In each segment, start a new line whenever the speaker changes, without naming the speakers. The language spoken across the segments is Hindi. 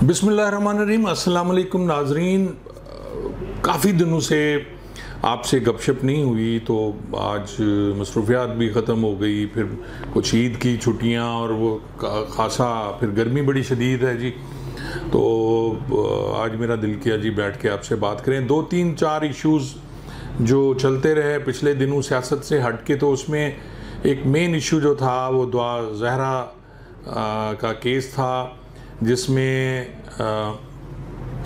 बिस्मिल्लाहिर्रहमानिर्रहीम। अस्सलाम वालेकुम नाजरीन। काफ़ी दिनों से आपसे गपशप नहीं हुई तो आज मसरूफियात भी ख़त्म हो गई, फिर कुछ ईद की छुट्टियां और वो खासा फिर गर्मी बड़ी शदीद है जी। तो आज मेरा दिल किया जी बैठ के आपसे बात करें। 2-3-4 इश्यूज़ जो चलते रहे पिछले दिनों सियासत से हट के, तो उसमें एक मेन इशू जो था वो दुआ ज़हरा का केस था, जिसमें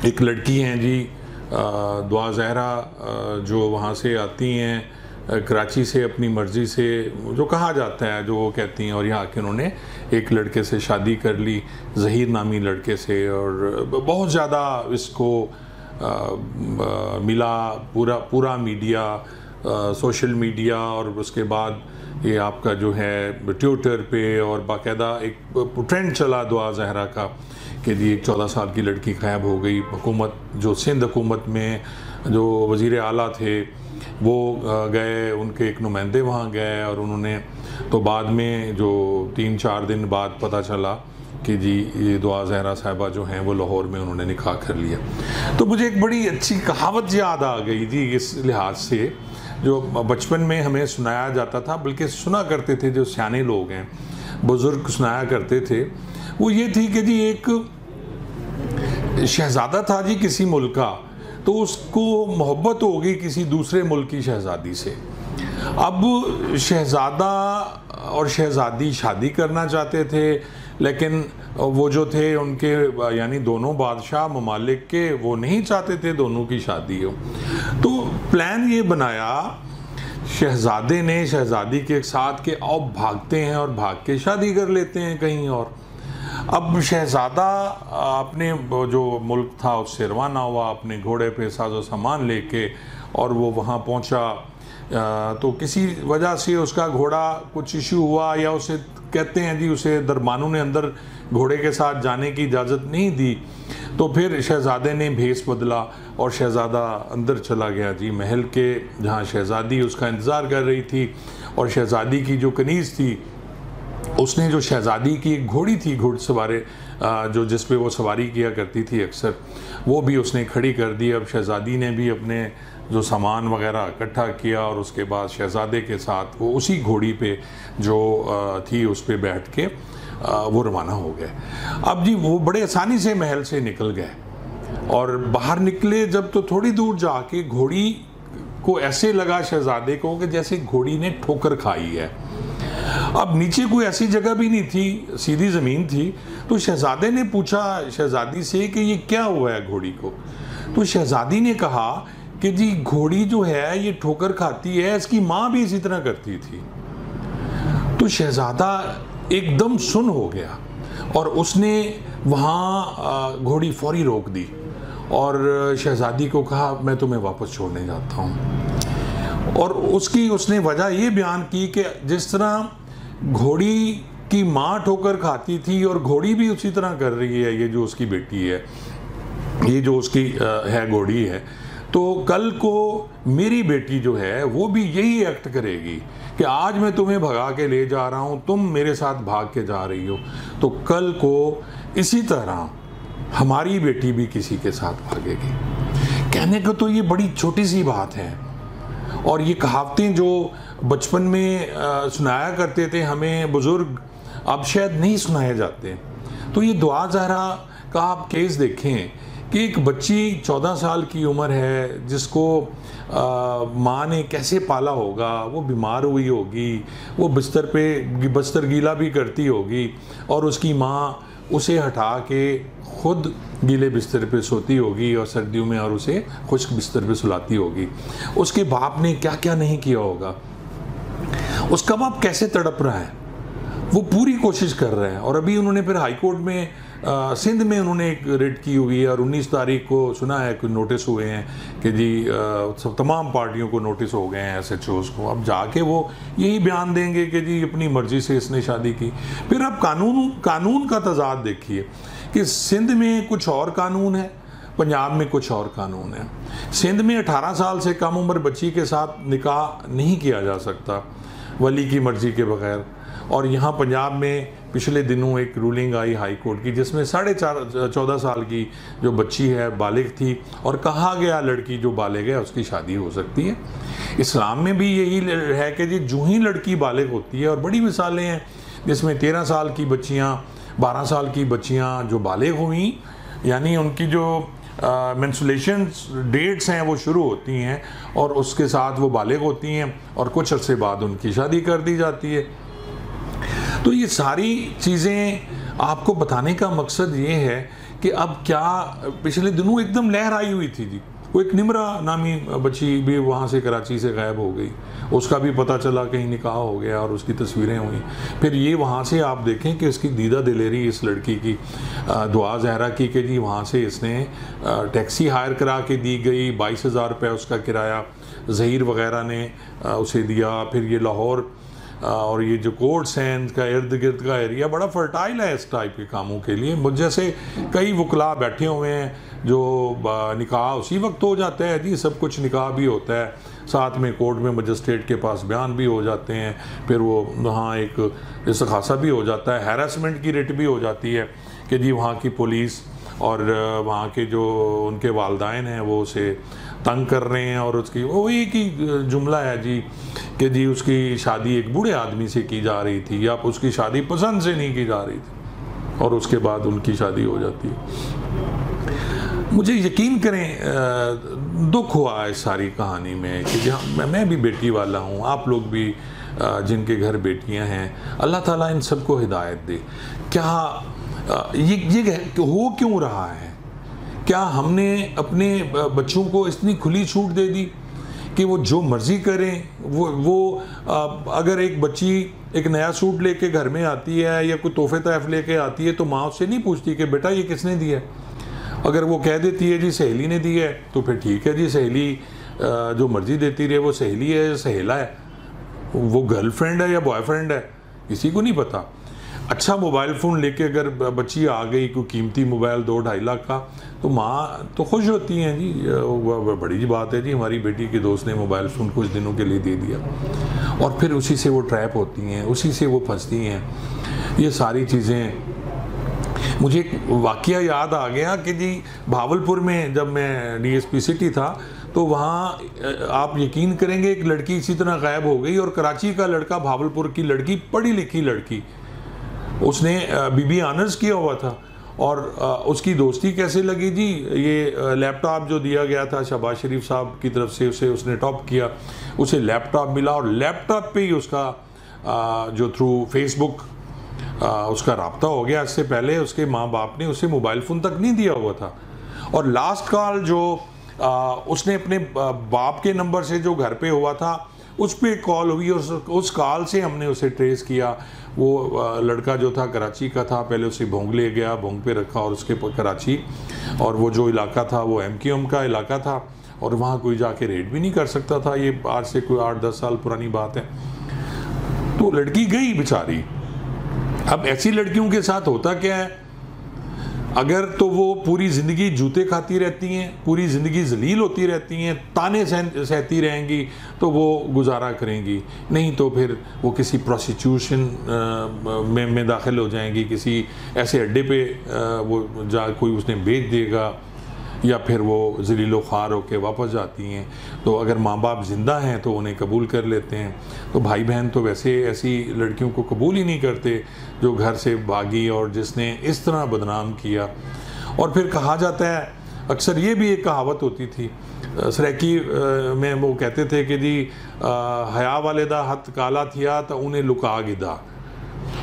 एक लड़की हैं जी दुआ ज़हरा, जो वहाँ से आती हैं कराची से अपनी मर्ज़ी से, जो कहा जाता है जो वो कहती हैं, और यहाँ आके उन्होंने एक लड़के से शादी कर ली, ज़हीर नामी लड़के से, और बहुत ज़्यादा इसको मिला पूरा मीडिया, सोशल मीडिया, और उसके बाद ये आपका जो है ट्विटर पे, और बाकायदा एक ट्रेंड चला दुआ ज़हरा का कि जी एक 14 साल की लड़की गायब हो गई। हुकूमत जो सिंध हुकूमत में जो वज़ीर आला थे वो गए, उनके एक नुमाइंदे वहाँ गए, और उन्होंने तो बाद में जो 3-4 दिन बाद पता चला कि जी ये दुआ ज़हरा साहिबा जो हैं वो लाहौर में उन्होंने निकाह कर लिया। तो मुझे एक बड़ी अच्छी कहावत याद आ गई जी इस लिहाज से, जो बचपन में हमें सुनाया जाता था, बल्कि सुना करते थे जो सियाने लोग हैं, बुज़ुर्ग सुनाया करते थे। वो ये थी कि जी एक शहज़ादा था जी किसी मुल्क का, तो उसको मोहब्बत हो गई किसी दूसरे मुल्क की शहज़ादी से। अब शहज़ादा और शहज़ादी शादी करना चाहते थे, लेकिन वो जो थे उनके यानी दोनों बादशाह ममालिक के, वो नहीं चाहते थे दोनों की शादी हो। तो प्लान ये बनाया शहज़ादे ने शहज़ादी के साथ के अब भागते हैं और भाग के शादी कर लेते हैं कहीं और। अब शहज़ादा अपने जो मुल्क था उससे रवाना हुआ अपने घोड़े पे साजो सामान लेके, और वो वहाँ पहुँचा। तो किसी वजह से उसका घोड़ा कुछ इशू हुआ, या उसे कहते हैं जी उसे दरबानों ने अंदर घोड़े के साथ जाने की इजाज़त नहीं दी। तो फिर शहज़ादे ने भेस बदला और शहज़ादा अंदर चला गया जी महल के, जहाँ शहज़ादी उसका इंतज़ार कर रही थी। और शहज़ादी की जो कनीज़ थी उसने जो शहज़ादी की एक घोड़ी थी घुड़सवारे, जो जिस पे वो सवारी किया करती थी अक्सर, वो भी उसने खड़ी कर दी। अब शहज़ादी ने भी अपने जो सामान वगैरह इकट्ठा किया, और उसके बाद शहज़ादे के साथ वो उसी घोड़ी पे जो थी उस पे बैठ के वो रवाना हो गए। अब जी वो बड़े आसानी से महल से निकल गए, और बाहर निकले जब तो थोड़ी दूर जाके घोड़ी को ऐसे लगा शहज़ादे को कि जैसे घोड़ी ने ठोकर खाई है। अब नीचे कोई ऐसी जगह भी नहीं थी, सीधी ज़मीन थी। तो शहज़ादे ने पूछा शहज़ादी से कि ये क्या हुआ है घोड़ी को। तो शहज़ादी ने कहा कि जी घोड़ी जो है ये ठोकर खाती है, इसकी माँ भी इसी तरह करती थी। तो शहज़ादा एकदम सुन हो गया, और उसने वहाँ घोड़ी फौरी रोक दी, और शहज़ादी को कहा मैं तुम्हें वापस छोड़ने जाता हूँ। और उसने वजह ये बयान की कि जिस तरह घोड़ी की माँ ठोकर खाती थी और घोड़ी भी उसी तरह कर रही है, ये जो उसकी बेटी है, ये जो उसकी है घोड़ी है, तो कल को मेरी बेटी जो है वो भी यही एक्ट करेगी कि आज मैं तुम्हें भगा के ले जा रहा हूँ, तुम मेरे साथ भाग के जा रही हो, तो कल को इसी तरह हमारी बेटी भी किसी के साथ भागेगी। कहने को तो ये बड़ी छोटी सी बात है, और ये कहावतें जो बचपन में सुनाया करते थे हमें बुज़ुर्ग, अब शायद नहीं सुनाए जाते। तो ये दुआ ज़हरा का आप केस देखें कि एक बच्ची 14 साल की उम्र है, जिसको माँ ने कैसे पाला होगा, वो बीमार हुई होगी, वो बिस्तर गीला भी करती होगी, और उसकी माँ उसे हटा के खुद गीले बिस्तर पे सोती होगी और सर्दियों में, और उसे खुश्क बिस्तर पे सुलाती होगी। उसके बाप ने क्या क्या नहीं किया होगा, उसका बाप कैसे तड़प रहा है, वो पूरी कोशिश कर रहे हैं। और अभी उन्होंने फिर हाई कोर्ट में सिंध में उन्होंने एक रेड की हुई है, और 19 तारीख को सुना है कुछ नोटिस हुए हैं कि जी सब तमाम पार्टियों को नोटिस हो गए हैं SHOs को। अब जाके वो यही बयान देंगे कि जी अपनी मर्ज़ी से इसने शादी की। फिर अब कानून का तज़ाद देखिए कि सिंध में कुछ और कानून है, पंजाब में कुछ और कानून है। सिंध में 18 साल से कम उम्र बच्ची के साथ निकाह नहीं किया जा सकता वली की मर्ज़ी के बगैर, और यहाँ पंजाब में पिछले दिनों एक रूलिंग आई हाई कोर्ट की जिसमें 14.5 साल की जो बच्ची है बालिग थी और कहा गया लड़की जो बालिग है उसकी शादी हो सकती है। इस्लाम में भी यही है कि जी जो ही लड़की बालिग होती है, और बड़ी मिसालें हैं जिसमें 13 साल की बच्चियाँ, 12 साल की बच्चियाँ जो बालिग हुई, यानी उनकी जो मेंस्ट्रुएशन डेट्स हैं वो शुरू होती हैं और उसके साथ वो बालिग होती हैं और कुछ अरसे बाद उनकी शादी कर दी जाती है। तो ये सारी चीज़ें आपको बताने का मकसद ये है कि अब क्या, पिछले दिनों एकदम लहर आई हुई थी जी, वो एक निमरा नामी बच्ची भी वहाँ से कराची से गायब हो गई, उसका भी पता चला कहीं निकाह हो गया और उसकी तस्वीरें हुई। फिर ये वहाँ से आप देखें कि इसकी दीदा दिलेरी इस लड़की की दुआ ज़हरा की कि जी वहाँ से इसने टैक्सी हायर करा के दी गई, 22,000 रुपये उसका किराया ज़हीर वगैरह ने उसे दिया। फिर ये लाहौर और ये जो कोर्ट्स हैं इनका इर्द गिर्द का एरिया बड़ा फर्टाइल है इस टाइप के कामों के लिए। मुझ जैसे कई वकला बैठे हुए हैं जो निकाह उसी वक्त हो जाता है जी, सब कुछ निकाह भी होता है, साथ में कोर्ट में मजिस्ट्रेट के पास बयान भी हो जाते हैं, फिर वो वहाँ एक इस्तखासा भी हो जाता है, हैरेसमेंट की रिट भी हो जाती है कि जी वहाँ की पुलिस और वहाँ के जो उनके वालिदैन हैं वो उसे तंग कर रहे हैं। और उसकी वो एक ही जुमला है जी कि जी उसकी शादी एक बूढ़े आदमी से की जा रही थी या उसकी शादी पसंद से नहीं की जा रही थी और उसके बाद उनकी शादी हो जाती है। मुझे यकीन करें दुख हुआ इस सारी कहानी में कि जहाँ मैं भी बेटी वाला हूँ, आप लोग भी जिनके घर बेटियाँ हैं, अल्लाह ताला इन सबको हिदायत दे। क्या ये हो क्यों रहा है? क्या हमने अपने बच्चों को इतनी खुली छूट दे दी कि वो जो मर्ज़ी करें? वो अगर एक बच्ची एक नया सूट लेके घर में आती है या कोई तोहफे तहफ लेके आती है तो माँ उससे नहीं पूछती कि बेटा ये किसने दिया है। अगर वो कह देती है जी सहेली ने दी है तो फिर ठीक है जी, सहेली जो मर्ज़ी देती रहे, वो सहेली है या सहेला है, वो गर्लफ्रेंड है या बॉयफ्रेंड है, किसी को नहीं पता। अच्छा मोबाइल फ़ोन लेके अगर बच्ची आ गई, कोई कीमती मोबाइल 2-2.5 लाख का, तो माँ तो खुश होती हैं जी, बड़ी बात है जी हमारी बेटी के दोस्त ने मोबाइल फ़ोन कुछ दिनों के लिए दे दिया, और फिर उसी से वो ट्रैप होती हैं, उसी से वो फंसती हैं। ये सारी चीज़ें, मुझे एक वाक़या याद आ गया कि जी भावलपुर में जब मैं DSP सिटी था तो वहाँ आप यकीन करेंगे एक लड़की इसी तरह गायब हो गई, और कराची का लड़का, भावलपुर की लड़की, पढ़ी लिखी लड़की, उसने BBA ऑनर्स किया हुआ था, और उसकी दोस्ती कैसे लगी जी, ये लैपटॉप जो दिया गया था शहबाज शरीफ साहब की तरफ से, उसे उसने टॉप किया, उसे लैपटॉप मिला और लैपटॉप पे ही उसका जो थ्रू फेसबुक उसका राब्ता हो गया। इससे पहले उसके माँ बाप ने उसे मोबाइल फ़ोन तक नहीं दिया हुआ था, और लास्ट कॉल जो उसने अपने बाप के नंबर से जो घर पे हुआ था उस पर कॉल हुई, और उस कॉल से हमने उसे ट्रेस किया। वो लड़का जो था कराची का था, पहले उसे भोंग ले गया, भोंग पे रखा और उसके कराची, और वो जो इलाका था वो MQM का इलाका था, और वहाँ कोई जाके रेड भी नहीं कर सकता था। ये आज से कोई 8-10 साल पुरानी बात है। तो लड़की गई बेचारी। अब ऐसी लड़कियों के साथ होता क्या है, अगर तो वो पूरी ज़िंदगी जूते खाती रहती हैं, पूरी ज़िंदगी जलील होती रहती हैं, ताने सहती रहेंगी, तो वो गुजारा करेंगी, नहीं तो फिर वो किसी प्रोस्टिट्यूशन में दाखिल हो जाएंगी, किसी ऐसे अड्डे पे वो कोई उसने बेच देगा, या फिर वो ज़लीलो ख़ार होकर वापस जाती हैं। तो अगर माँ बाप ज़िंदा हैं तो उन्हें कबूल कर लेते हैं, तो भाई बहन तो वैसे ऐसी लड़कियों को कबूल ही नहीं करते जो घर से भागी और जिसने इस तरह बदनाम किया। और फिर कहा जाता है, अक्सर ये भी एक कहावत होती थी सराइकी में, वो कहते थे कि जी हया वाले दा हथ काला थिया तो उन्हें लुका गिदा,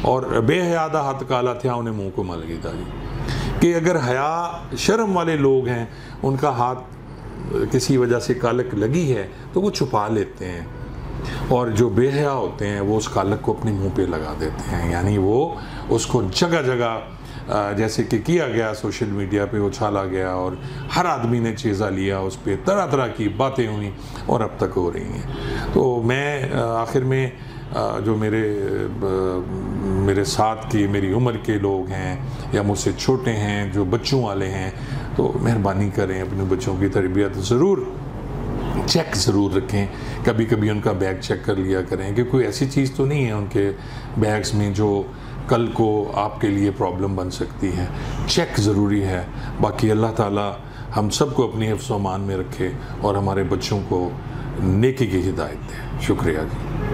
और बेहया दा हथ काला थिया उन्हें मुँह को मल गिदा जी, कि अगर हया शर्म वाले लोग हैं, उनका हाथ किसी वजह से कालक लगी है तो वो छुपा लेते हैं, और जो बेहया होते हैं वो उस कालक को अपने मुंह पे लगा देते हैं, यानी वो उसको जगह जगह जैसे कि किया गया सोशल मीडिया पे उछाला गया, और हर आदमी ने चेज़ा लिया, उस पर तरह तरह की बातें हुई और अब तक हो रही हैं। तो मैं आखिर में जो मेरे साथ की मेरी उम्र के लोग हैं या मुझसे छोटे हैं, जो बच्चों वाले हैं, तो मेहरबानी करें अपने बच्चों की तरबियत ज़रूर चेक ज़रूर रखें, कभी कभी उनका बैग चेक कर लिया करें कि कोई ऐसी चीज़ तो नहीं है उनके बैग्स में जो कल को आपके लिए प्रॉब्लम बन सकती हैं। चेक ज़रूरी है। बाकी अल्लाह ताला हम सबको अपनी हिफ्ज़-ओ-अमान में रखे और हमारे बच्चों को नेकी की हिदायत दे। शुक्रिया जी।